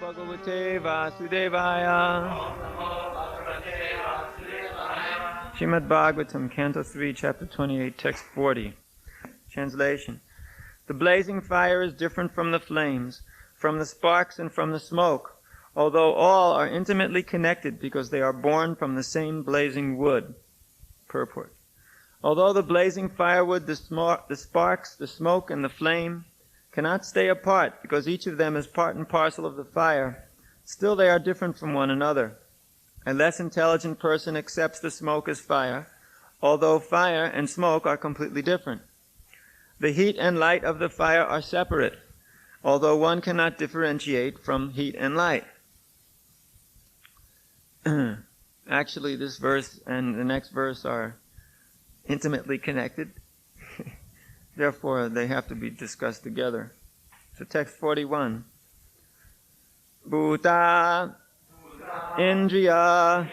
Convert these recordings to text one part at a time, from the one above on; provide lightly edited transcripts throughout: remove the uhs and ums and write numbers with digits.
Bhagavate Vasudevaya. Srimad Bhagavatam, Canto 3, Chapter 28, Text 40. Translation. The blazing fire is different from the flames, from the sparks and from the smoke, although all are intimately connected because they are born from the same blazing wood. Purport. Although the blazing firewood, the sparks, the smoke, and the flame cannot stay apart because each of them is part and parcel of the fire, still they are different from one another. A less intelligent person accepts the smoke as fire, although fire and smoke are completely different. The heat and light of the fire are separate, although one cannot differentiate from heat and light. Actually, this verse and the next verse are intimately connected. Therefore, they have to be discussed together. So text 41. Bhuta Indriya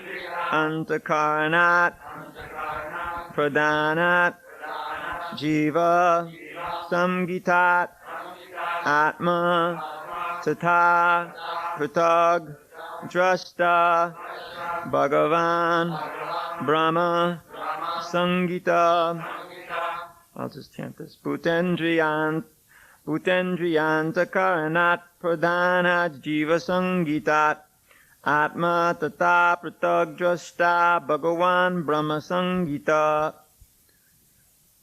Antakaranat Pradhanat Jiva Samgitat Atma Tata Pratag Drashta Bhagavan Brahma Sangita. I'll just chant this. Bhutendriyanta karanat pradhanat jiva sangitat atma tata pratag drashta bhagavan brahma sangita.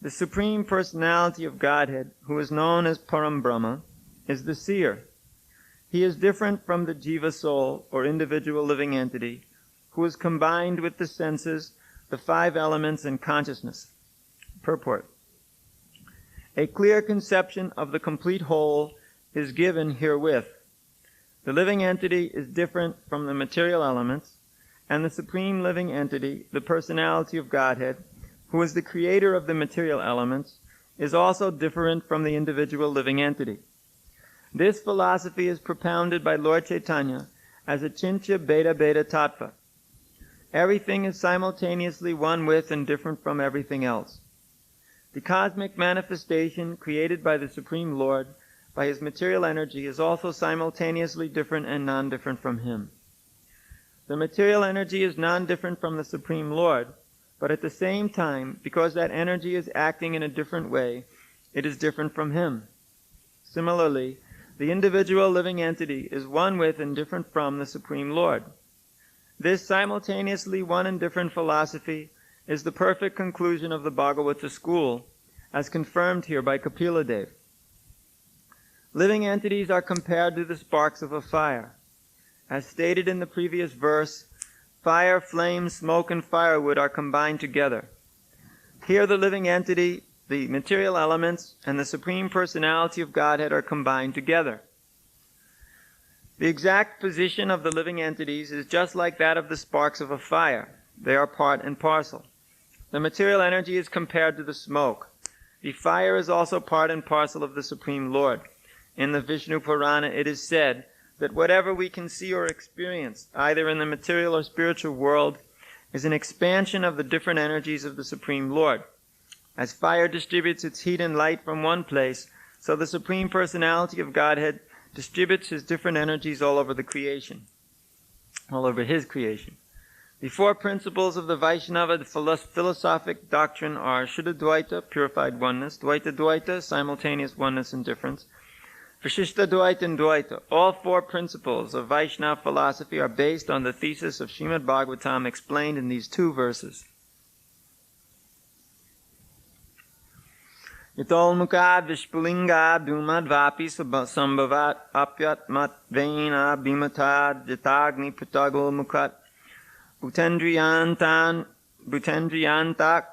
The Supreme Personality of Godhead, who is known as Param Brahma, is the seer. He is different from the jiva soul, or individual living entity, who is combined with the senses, the five elements, and consciousness. Purport. A clear conception of the complete whole is given herewith. The living entity is different from the material elements, and the supreme living entity, the personality of Godhead, who is the creator of the material elements, is also different from the individual living entity. This philosophy is propounded by Lord Chaitanya as a Chincha Beta Beta Tattva. Everything is simultaneously one with and different from everything else. The cosmic manifestation created by the Supreme Lord, by his material energy, is also simultaneously different and non-different from him. The material energy is non-different from the Supreme Lord, but at the same time, because that energy is acting in a different way, it is different from him. Similarly, the individual living entity is one with and different from the Supreme Lord. This simultaneously one and different philosophy is the perfect conclusion of the Bhagavata school, as confirmed here by Kapila Dev. Living entities are compared to the sparks of a fire. As stated in the previous verse, fire, flame, smoke, and firewood are combined together. Here the living entity, the material elements, and the Supreme Personality of Godhead are combined together. The exact position of the living entities is just like that of the sparks of a fire. They are part and parcel. The material energy is compared to the smoke. The fire is also part and parcel of the Supreme Lord. In the Vishnu Purana it is said that whatever we can see or experience, either in the material or spiritual world, is an expansion of the different energies of the Supreme Lord. As fire distributes its heat and light from one place, so the Supreme Personality of Godhead distributes his different energies all over the creation, all over his creation. The four principles of the Vaishnava, the philosophic doctrine, are Shuddha Dvaita, purified oneness, Dvaita Dvaita, simultaneous oneness and difference, Vishishta Dvaita and Dvaita. All four principles of Vaishnava philosophy are based on the thesis of Srimad Bhagavatam explained in these two verses. Yatol mukad vishpulinga dhumad vapi sambhavat apyat mat vena bimatad jatagni pratagul mukat Bhutendriyanta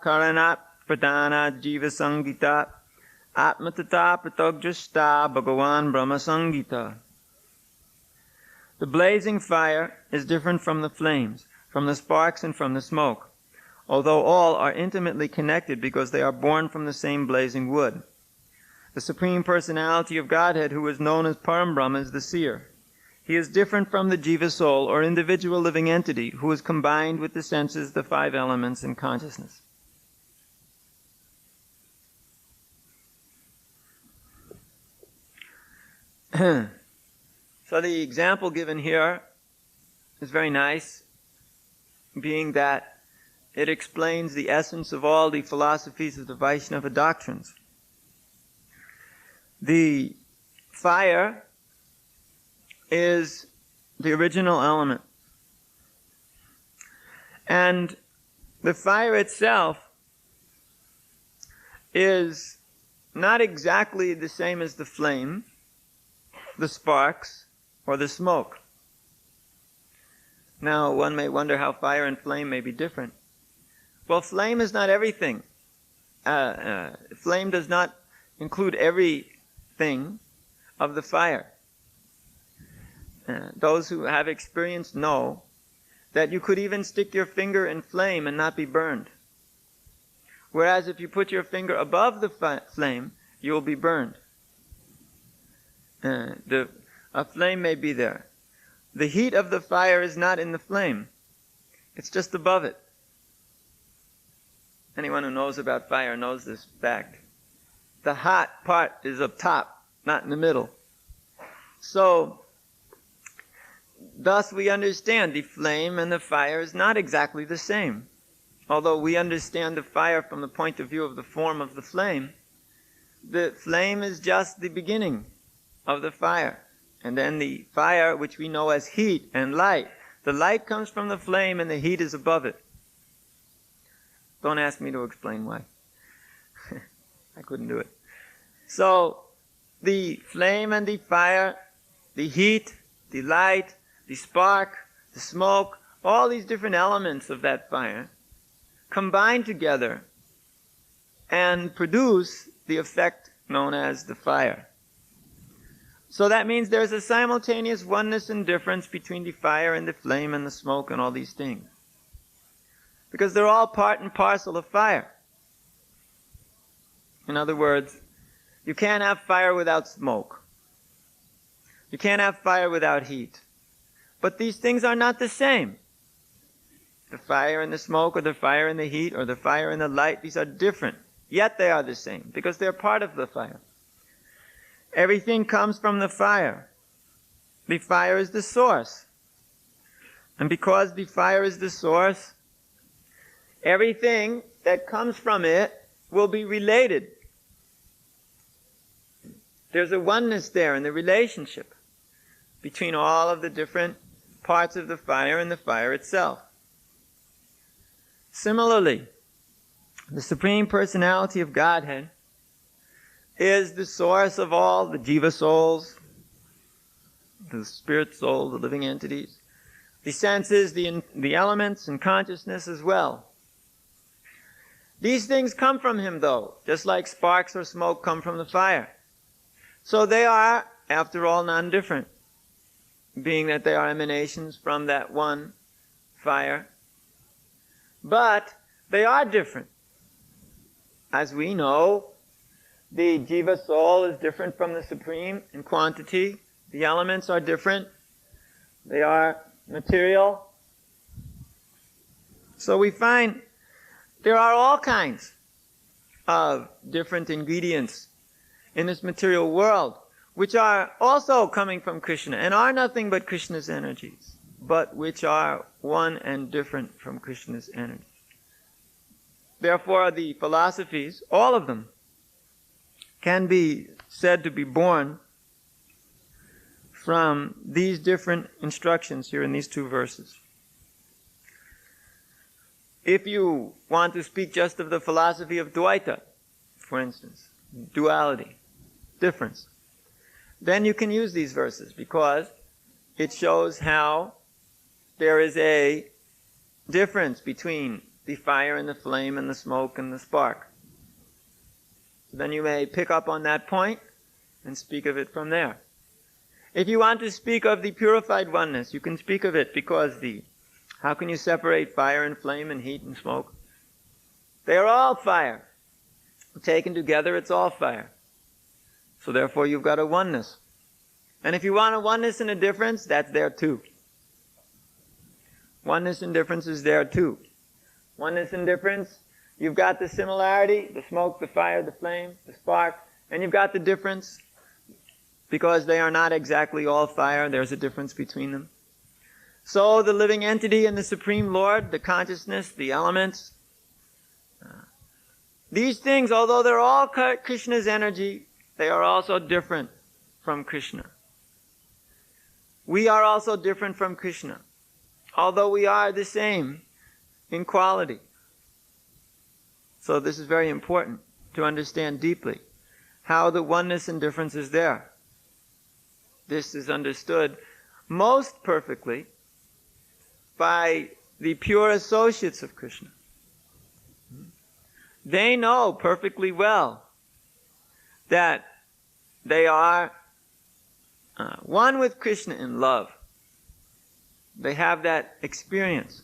karanat pradhana jiva sangita atmatata pratagdrashta bhagavan brahma sangita. The blazing fire is different from the flames, from the sparks, and from the smoke, although all are intimately connected because they are born from the same blazing wood. The Supreme Personality of Godhead, who is known as Param Brahma, is the seer. He is different from the jiva soul, or individual living entity, who is combined with the senses, the five elements, and consciousness. So the example given here is very nice, being that it explains the essence of all the philosophies of the Vaishnava doctrines. The fire is the original element. And the fire itself is not exactly the same as the flame, the sparks, or the smoke. Now, one may wonder how fire and flame may be different. Well, flame is not everything. Flame does not include everything of the fire. Those who have experience know that you could even stick your finger in flame and not be burned. Whereas if you put your finger above the flame, you will be burned. A flame may be there. The heat of the fire is not in the flame. It's just above it. Anyone who knows about fire knows this fact. The hot part is up top, not in the middle. So, thus we understand the flame and the fire is not exactly the same. Although we understand the fire from the point of view of the form of the flame is just the beginning of the fire. And then the fire, which we know as heat and light, the light comes from the flame and the heat is above it. Don't ask me to explain why. I couldn't do it. So, the flame and the fire, the heat, the light, the spark, the smoke, all these different elements of that fire combine together and produce the effect known as the fire. So that means there's a simultaneous oneness and difference between the fire and the flame and the smoke and all these things. Because they're all part and parcel of fire. In other words, you can't have fire without smoke. You can't have fire without heat. But these things are not the same. The fire and the smoke, or the fire and the heat, or the fire and the light, these are different. Yet they are the same, because they're part of the fire. Everything comes from the fire. The fire is the source. And because the fire is the source, everything that comes from it will be related. There's a oneness there in the relationship between all of the different parts of the fire and the fire itself. Similarly, the Supreme Personality of Godhead is the source of all the jiva souls, the spirit soul, the living entities, the senses, the elements, and consciousness as well. These things come from Him, though, just like sparks or smoke come from the fire. So they are, after all, non-different, being that they are emanations from that one fire. But they are different. As we know, the jiva soul is different from the Supreme in quantity. The elements are different. They are material. So we find there are all kinds of different ingredients in this material world, which are also coming from Krishna and are nothing but Krishna's energies, but which are one and different from Krishna's energies. Therefore, the philosophies, all of them, can be said to be born from these different instructions here in these two verses. If you want to speak just of the philosophy of Dvaita, for instance, duality, difference, then you can use these verses because it shows how there is a difference between the fire and the flame and the smoke and the spark. So then you may pick up on that point and speak of it from there. If you want to speak of the purified oneness, you can speak of it because how can you separate fire and flame and heat and smoke? They are all fire. Taken together, it's all fire. So therefore you've got a oneness. And if you want a oneness and a difference, that's there too. Oneness and difference is there too. Oneness and difference, you've got the similarity, the smoke, the fire, the flame, the spark, and you've got the difference, because they are not exactly all fire. There's a difference between them. So the living entity and the Supreme Lord, the consciousness, the elements, these things, although they're all Krishna's energy, they are also different from Krishna. We are also different from Krishna, although we are the same in quality. So this is very important to understand deeply how the oneness and difference is there. This is understood most perfectly by the pure associates of Krishna. They know perfectly well that they are one with Krishna in love. They have that experience.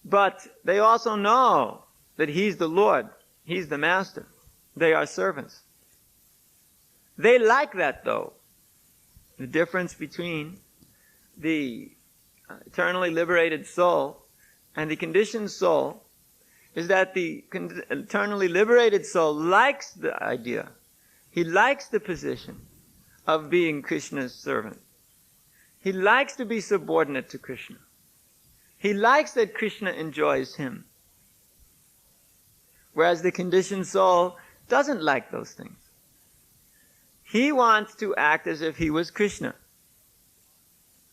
But they also know that He's the Lord, He's the Master. They are servants. They like that, though. The difference between the eternally liberated soul and the conditioned soul is that the eternally liberated soul likes the idea. He likes the position of being Krishna's servant. He likes to be subordinate to Krishna. He likes that Krishna enjoys him. Whereas the conditioned soul doesn't like those things. He wants to act as if he was Krishna.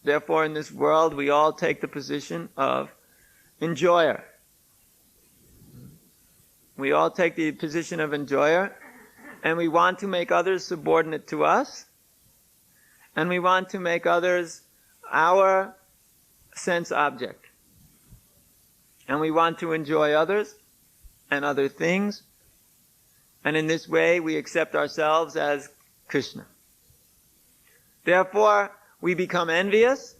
Therefore, in this world, we all take the position of enjoyer. We all take the position of enjoyer, and we want to make others subordinate to us, and we want to make others our sense object. And we want to enjoy others and other things, and in this way we accept ourselves as Krishna. Therefore, we become envious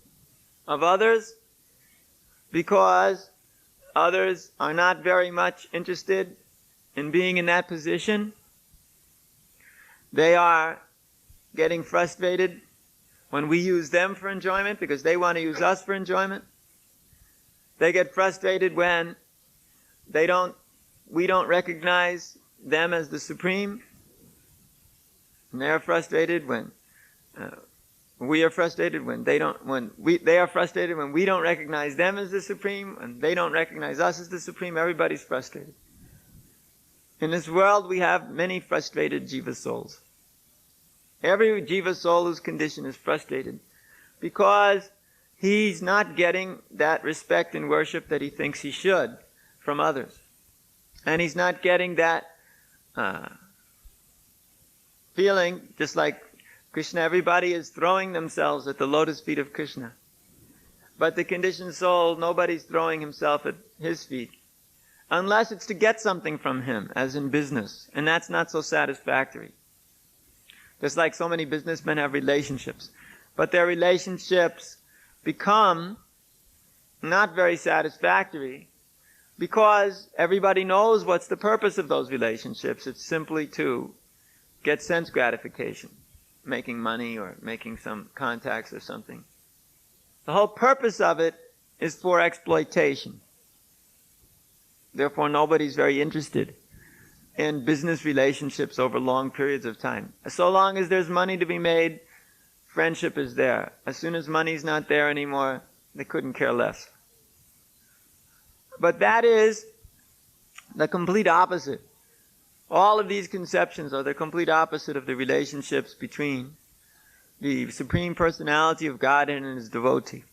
of others because others are not very much interested in being in that position. They are getting frustrated when we use them for enjoyment because they want to use us for enjoyment. They get frustrated when we don't recognize them as the Supreme. And they are frustrated when we are frustrated when they are frustrated when we don't recognize them as the Supreme, and they don't recognize us as the Supreme. Everybody's frustrated. In this world, we have many frustrated jiva souls. Every jiva soul whose condition is frustrated because he's not getting that respect and worship that he thinks he should from others. And he's not getting that feeling, just like Krishna, everybody is throwing themselves at the lotus feet of Krishna. But the conditioned soul, nobody's throwing himself at his feet. Unless it's to get something from him, as in business. And that's not so satisfactory. Just like so many businessmen have relationships. But their relationships become not very satisfactory because everybody knows what's the purpose of those relationships. It's simply to get sense gratification, making money or making some contacts or something. The whole purpose of it is for exploitation. Therefore, nobody's very interested in business relationships over long periods of time. So long as there's money to be made, friendship is there. As soon as money's not there anymore, they couldn't care less. But that is the complete opposite. All of these conceptions are the complete opposite of the relationships between the Supreme Personality of Godhead and His devotee.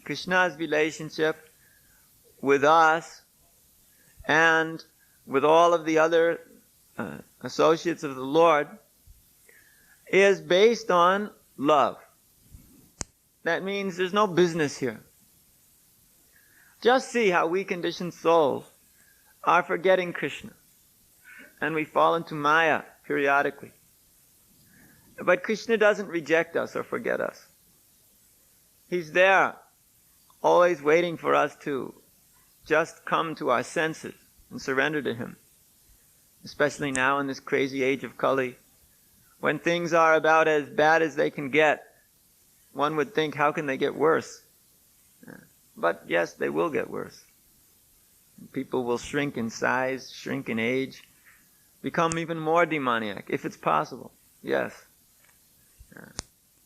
Krishna's relationship with us and with all of the other associates of the Lord is based on love. That means there's no business here. Just see how we conditioned souls are forgetting Krishna. And we fall into Maya periodically. But Krishna doesn't reject us or forget us. He's there, always waiting for us to just come to our senses and surrender to Him. Especially now in this crazy age of Kali, when things are about as bad as they can get. One would think, how can they get worse? But yes, they will get worse. People will shrink in size, shrink in age, become even more demoniac, if it's possible. Yes.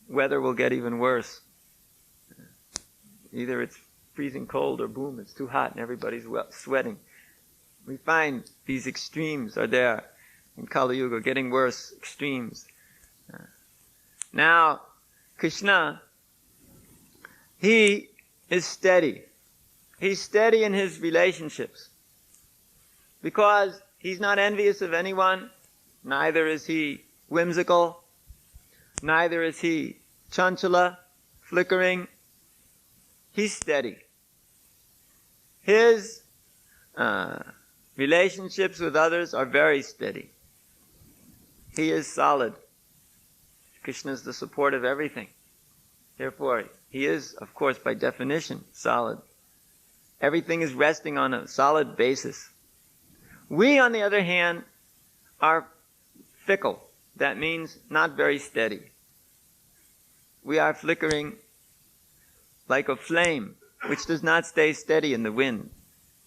weather will get even worse. Either it's freezing cold or boom, it's too hot and everybody's sweating. We find these extremes are there in Kali Yuga, getting worse, extremes. Now, Krishna, he is steady. He's steady in his relationships. Because he's not envious of anyone, neither is he whimsical, neither is he chanchala, flickering. He's steady. His relationships with others are very steady. He is solid. Krishna is the support of everything. Therefore, he is, of course, by definition, solid. Everything is resting on a solid basis. We, on the other hand, are fickle. That means not very steady. We are flickering like a flame, which does not stay steady in the wind,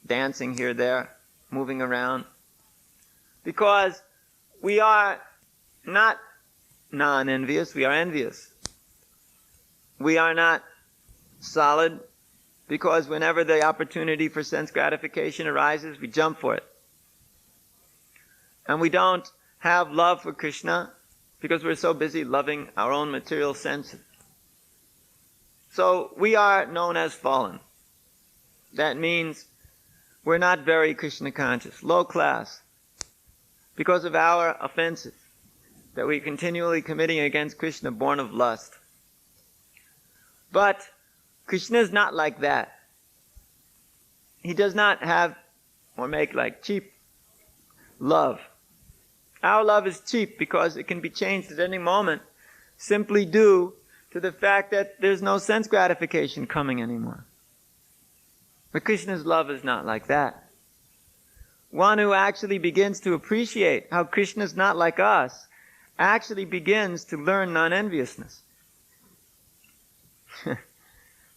dancing here, there, moving around. Because we are not non-envious, we are envious. We are not solid because whenever the opportunity for sense gratification arises, we jump for it. And we don't have love for Krishna because we're so busy loving our own material senses. So we are known as fallen. That means we're not very Krishna conscious, low class, because of our offenses that we're continually committing against Krishna, born of lust. But Krishna is not like that. He does not have or make like cheap love. Our love is cheap because it can be changed at any moment simply due to the fact that there's no sense gratification coming anymore. But Krishna's love is not like that. One who actually begins to appreciate how Krishna is not like us actually begins to learn non-enviousness.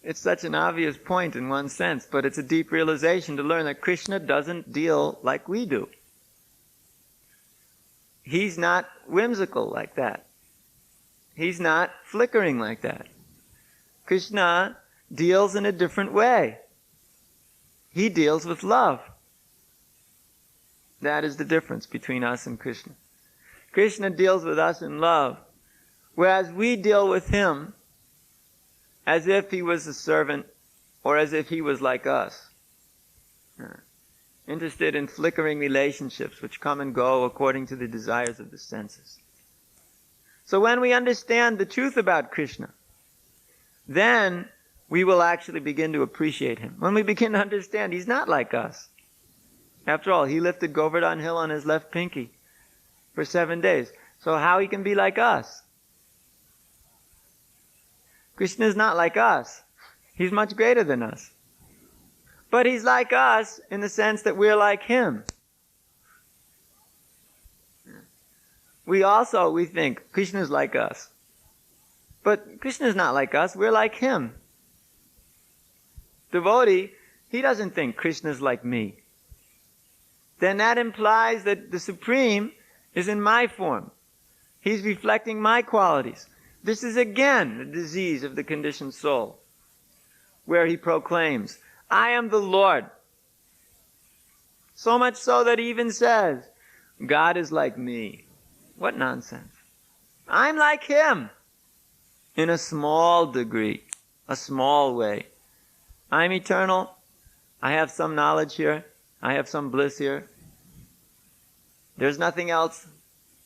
It's such an obvious point in one sense, but it's a deep realization to learn that Krishna doesn't deal like we do. He's not whimsical like that. He's not flickering like that. Krishna deals in a different way. He deals with love. That is the difference between us and Krishna. Krishna deals with us in love, whereas we deal with him as if he was a servant or as if he was like us. Interested in flickering relationships which come and go according to the desires of the senses. So when we understand the truth about Krishna, then we will actually begin to appreciate him. When we begin to understand he's not like us. After all, he lifted Govardhan Hill on his left pinky for 7 days. So how he can be like us? Krishna is not like us. He's much greater than us. But he's like us in the sense that we're like him. We think Krishna is like us. But Krishna is not like us, we're like him. Devotee, he doesn't think Krishna is like me. Then that implies that the Supreme is in my form. He's reflecting my qualities. This is again the disease of the conditioned soul, where he proclaims, I am the Lord. So much so that he even says, God is like me. What nonsense. I'm like him in a small degree, a small way. I'm eternal. I have some knowledge here. I have some bliss here. There's nothing else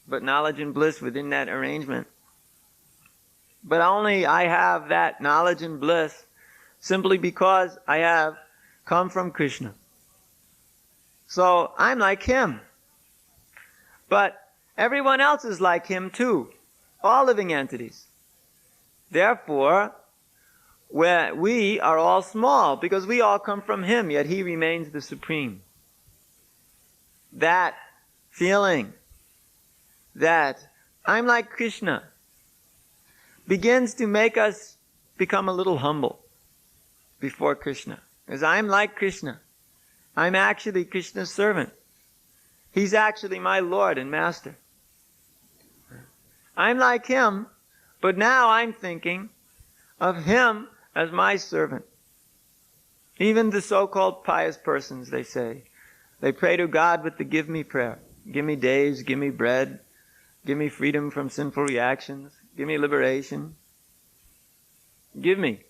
but knowledge and bliss within that arrangement. But only I have that knowledge and bliss simply because I have come from Krishna. So I'm like him. But everyone else is like him too. All living entities. Therefore, we are all small because we all come from him, yet he remains the Supreme. That feeling that I'm like Krishna begins to make us become a little humble before Krishna. Because I'm like Krishna. I'm actually Krishna's servant. He's actually my Lord and Master. I'm like him But now I'm thinking of him as my servant. Even the so-called pious persons, they say, they pray to God with the give me prayer. Give me days, give me bread, give me freedom from sinful reactions, give me liberation. Give me.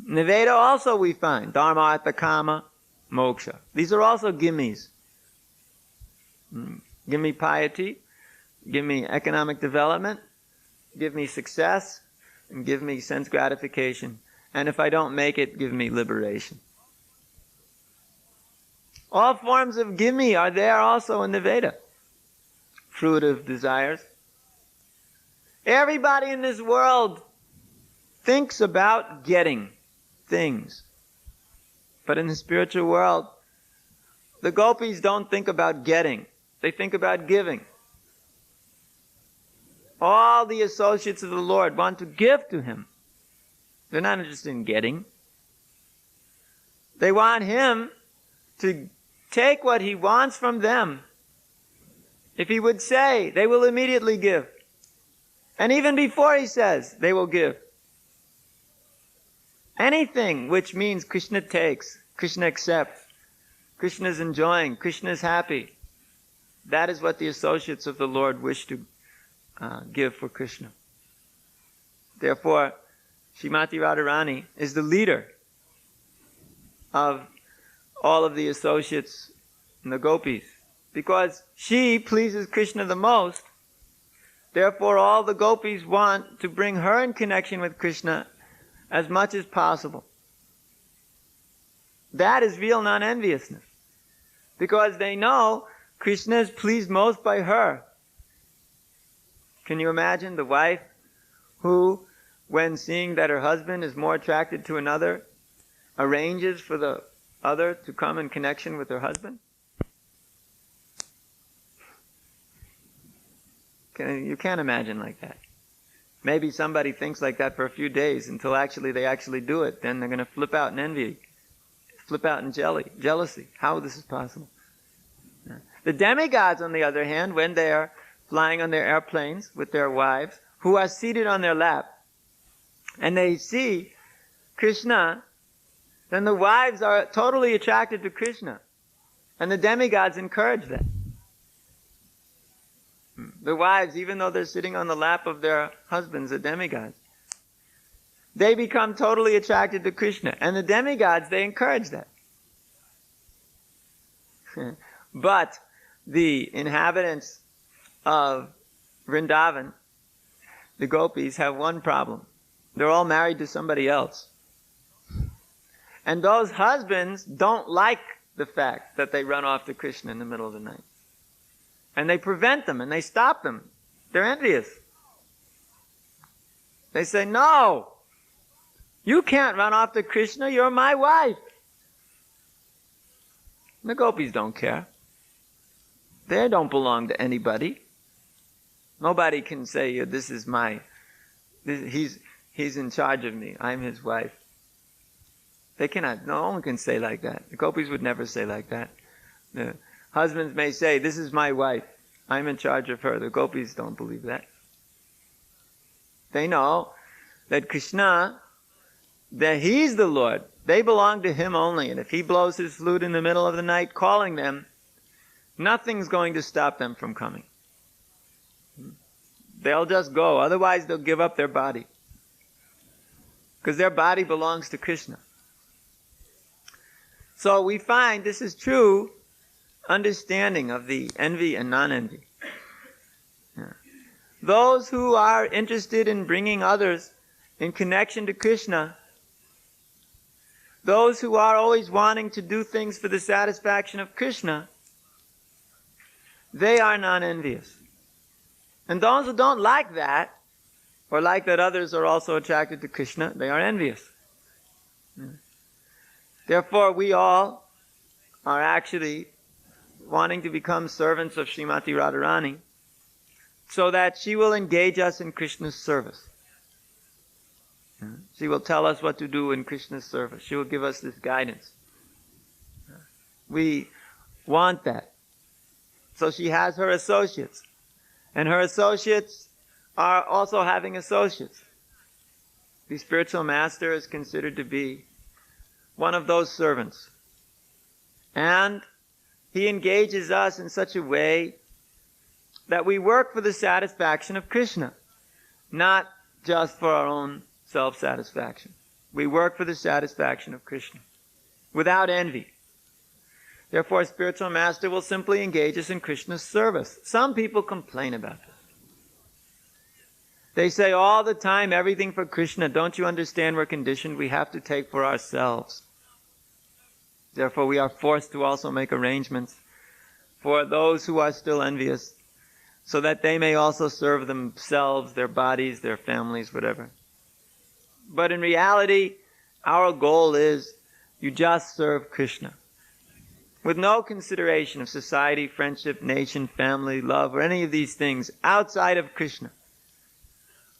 In the Veda also we find dharma, artha, kama, moksha. These are also gimmes. Give me piety, give me economic development, give me success, and give me sense gratification. And if I don't make it, give me liberation. All forms of gimme are there also in the Veda. Fruitive desires. Everybody in this world thinks about getting things. But in the spiritual world, the gopis don't think about getting. They think about giving. All the associates of the Lord want to give to him. They're not interested in getting. They want him to take what he wants from them. If he would say, they will immediately give. And even before he says, they will give. Anything which means Krishna takes, Krishna accepts, Krishna is enjoying, Krishna is happy. That is what the associates of the Lord wish to give for Krishna. Therefore, Srimati Radharani is the leader of all of the associates and the gopis. Because she pleases Krishna the most, therefore all the gopis want to bring her in connection with Krishna as much as possible. That is real non-enviousness. Because they know Krishna is pleased most by her. Can you imagine the wife who, when seeing that her husband is more attracted to another, arranges for the other to come in connection with her husband? You can't imagine like that. Maybe somebody thinks like that for a few days until they actually do it. Then they're going to flip out in envy, flip out in jealousy. How this is possible? The demigods, on the other hand, when they are flying on their airplanes with their wives, who are seated on their lap, and they see Krishna, then the wives are totally attracted to Krishna. And the demigods encourage that. The wives, even though they're sitting on the lap of their husbands, the demigods, they become totally attracted to Krishna. And the demigods, they encourage that. But the inhabitants of Vrindavan, the gopis, have one problem. They're all married to somebody else. And those husbands don't like the fact that they run off to Krishna in the middle of the night. And they prevent them and they stop them. They're envious. They say, no, you can't run off to Krishna, you're my wife. The gopis don't care. They don't belong to anybody. Nobody can say, this is he's in charge of me, I'm his wife. They cannot, no one can say like that. The gopis would never say like that. The husbands may say, this is my wife, I'm in charge of her. The gopis don't believe that. They know that Krishna, that he's the Lord. They belong to him only. And if he blows his flute in the middle of the night calling them, nothing's going to stop them from coming. They'll just go. Otherwise, they'll give up their body. Because their body belongs to Krishna. So we find this is true understanding of the envy and non-envy. Yeah. Those who are interested in bringing others in connection to Krishna, those who are always wanting to do things for the satisfaction of Krishna, they are non-envious. And those who don't like that, or like that others are also attracted to Krishna, they are envious. Yeah. Therefore, we all are actually wanting to become servants of Srimati Radharani so that she will engage us in Krishna's service. Yeah. She will tell us what to do in Krishna's service. She will give us this guidance. Yeah. We want that. So she has her associates. And her associates are also having associates. The spiritual master is considered to be one of those servants. And he engages us in such a way that we work for the satisfaction of Krishna, not just for our own self-satisfaction. We work for the satisfaction of Krishna, without envy. Therefore, a spiritual master will simply engage us in Krishna's service. Some people complain about this. They say all the time, everything for Krishna. Don't you understand we're conditioned? We have to take for ourselves. Therefore, we are forced to also make arrangements for those who are still envious, so that they may also serve themselves, their bodies, their families, whatever. But in reality, our goal is you just serve Krishna, with no consideration of society, friendship, nation, family, love, or any of these things outside of Krishna.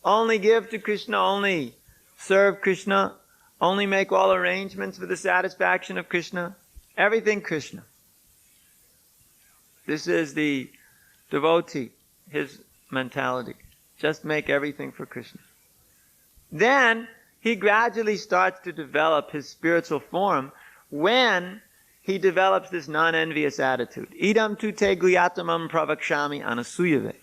Only give to Krishna, only serve Krishna, only make all arrangements for the satisfaction of Krishna. Everything Krishna. This is the devotee, his mentality. Just make everything for Krishna. Then he gradually starts to develop his spiritual form when he develops this non-envious attitude. Idam tu te guyatamam pravakshami anasuyave.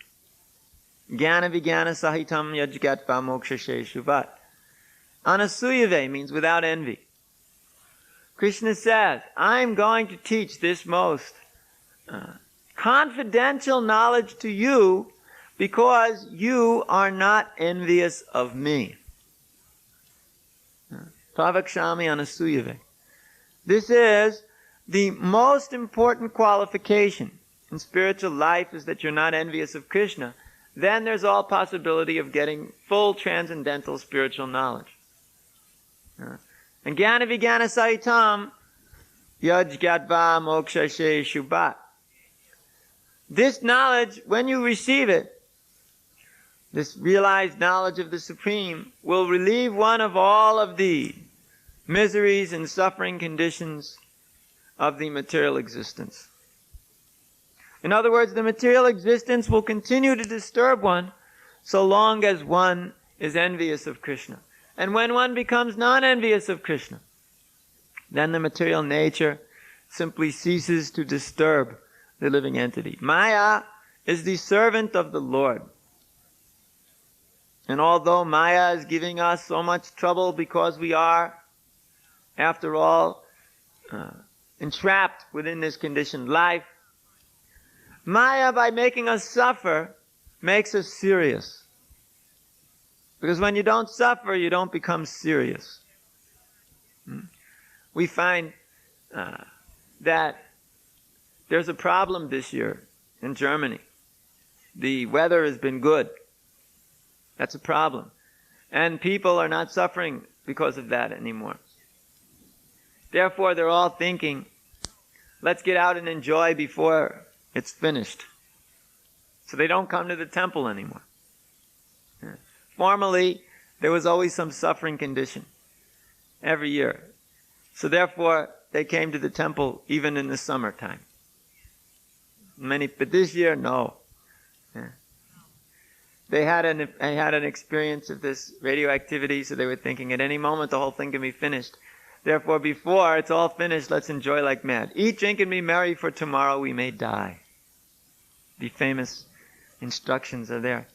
Jnana vijnana sahitam yajgatva mokshashe shuvat. Anasuyave means without envy. Krishna says, I'm going to teach this most confidential knowledge to you because you are not envious of me. Pravakshami anasuyave. This is the most important qualification in spiritual life, is that you're not envious of Krishna. Then there's all possibility of getting full transcendental spiritual knowledge. And jnana vijnana sahitam yajgatva mokshashe shubhat. This knowledge, when you receive it, this realized knowledge of the Supreme, will relieve one of all of the miseries and suffering conditions of the material existence. In other words, the material existence will continue to disturb one so long as one is envious of Krishna. And when one becomes non-envious of Krishna, then the material nature simply ceases to disturb the living entity. Maya is the servant of the Lord. And although Maya is giving us so much trouble because we are, after all, entrapped within this conditioned life, Maya, by making us suffer, makes us serious. Because when you don't suffer, you don't become serious. We find that there's a problem this year in Germany. The weather has been good. That's a problem. And people are not suffering because of that anymore. Therefore, they're all thinking, let's get out and enjoy before it's finished. So they don't come to the temple anymore. Formerly, there was always some suffering condition every year. So therefore, they came to the temple even in the summertime. But this year, no. They had an experience of this radioactivity, so they were thinking at any moment the whole thing can be finished. Therefore, before it's all finished, let's enjoy like mad. Eat, drink, and be merry, for tomorrow we may die. The famous instructions are there.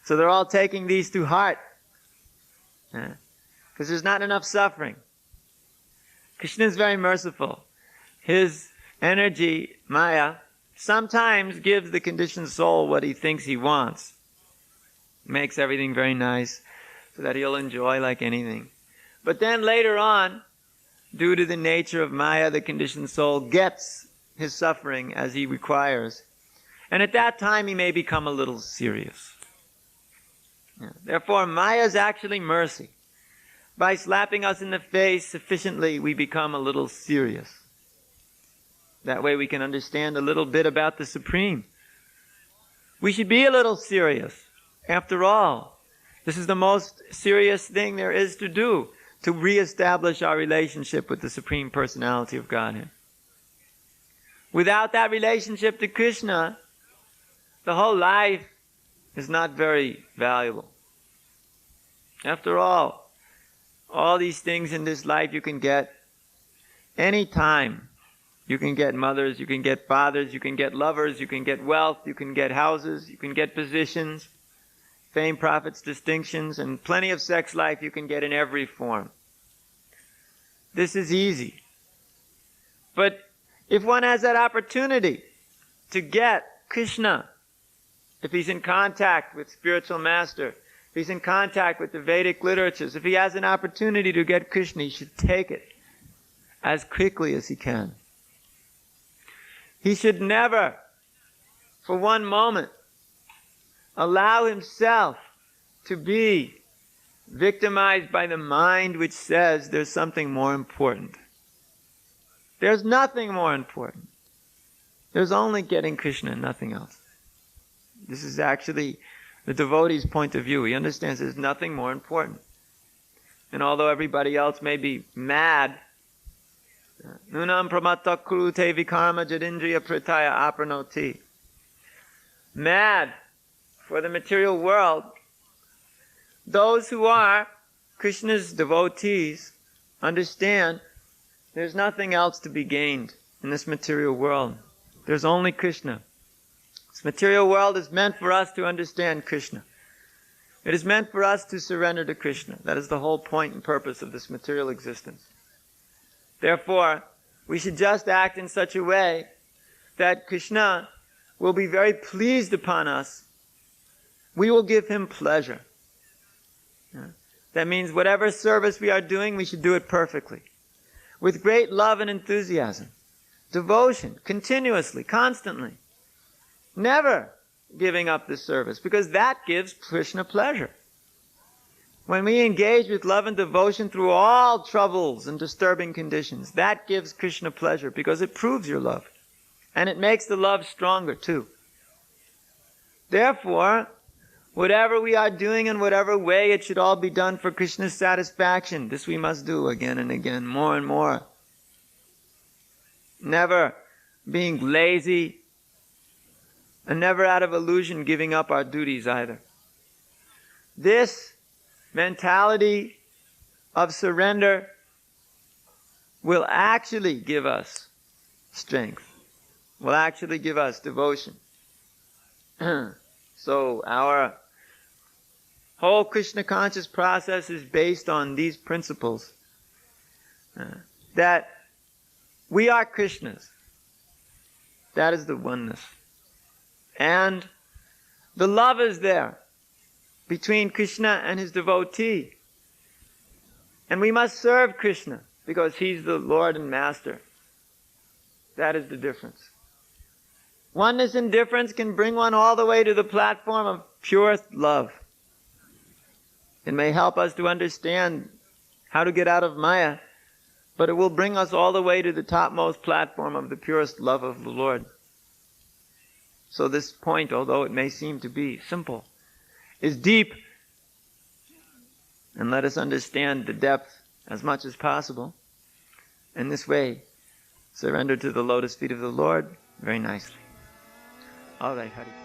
So they're all taking these to heart. Because there's not enough suffering. Krishna is very merciful. His energy, Maya, sometimes gives the conditioned soul what he thinks he wants. Makes everything very nice so that he'll enjoy like anything. But then later on, due to the nature of Maya, the conditioned soul gets his suffering as he requires. And at that time, he may become a little serious. Therefore, Maya is actually mercy. By slapping us in the face sufficiently, we become a little serious. That way we can understand a little bit about the Supreme. We should be a little serious. After all, this is the most serious thing there is to do, to reestablish our relationship with the Supreme Personality of Godhead. Without that relationship to Krishna, the whole life is not very valuable. After all these things in this life you can get any time. You can get mothers, you can get fathers, you can get lovers, you can get wealth, you can get houses, you can get positions, fame, profits, distinctions, and plenty of sex life you can get in every form. This is easy. But if one has that opportunity to get Krishna, if he's in contact with spiritual master, if he's in contact with the Vedic literatures, if he has an opportunity to get Krishna, he should take it as quickly as he can. He should never, for one moment, allow himself to be victimized by the mind which says there's something more important. There's nothing more important. There's only getting Krishna and nothing else. This is actually the devotee's point of view. He understands there's nothing more important. And although everybody else may be mad, Nunam pramatta kurute vikarma jadindriya pritaya apranoti. Mad for the material world. Those who are Krishna's devotees understand there's nothing else to be gained in this material world. There's only Krishna. This material world is meant for us to understand Krishna. It is meant for us to surrender to Krishna. That is the whole point and purpose of this material existence. Therefore, we should just act in such a way that Krishna will be very pleased upon us. We will give him pleasure. That means whatever service we are doing, we should do it perfectly. With great love and enthusiasm. Devotion, continuously, constantly. Never giving up the service, because that gives Krishna pleasure. When we engage with love and devotion through all troubles and disturbing conditions, that gives Krishna pleasure because it proves your love. And it makes the love stronger too. Therefore, whatever we are doing in whatever way, it should all be done for Krishna's satisfaction. This we must do again and again, more and more. Never being lazy, and never out of illusion giving up our duties either. This mentality of surrender will actually give us strength, will actually give us devotion. So our whole Krishna conscious process is based on these principles. That we are Krishna's. That is the oneness. And the love is there between Krishna and his devotee. And we must serve Krishna because he's the Lord and Master. That is the difference. Oneness and difference can bring one all the way to the platform of purest love. It may help us to understand how to get out of Maya, but it will bring us all the way to the topmost platform of the purest love of the Lord. So this point, although it may seem to be simple, is deep. And let us understand the depth as much as possible. In this way, surrender to the lotus feet of the Lord very nicely. All right, Harikesa.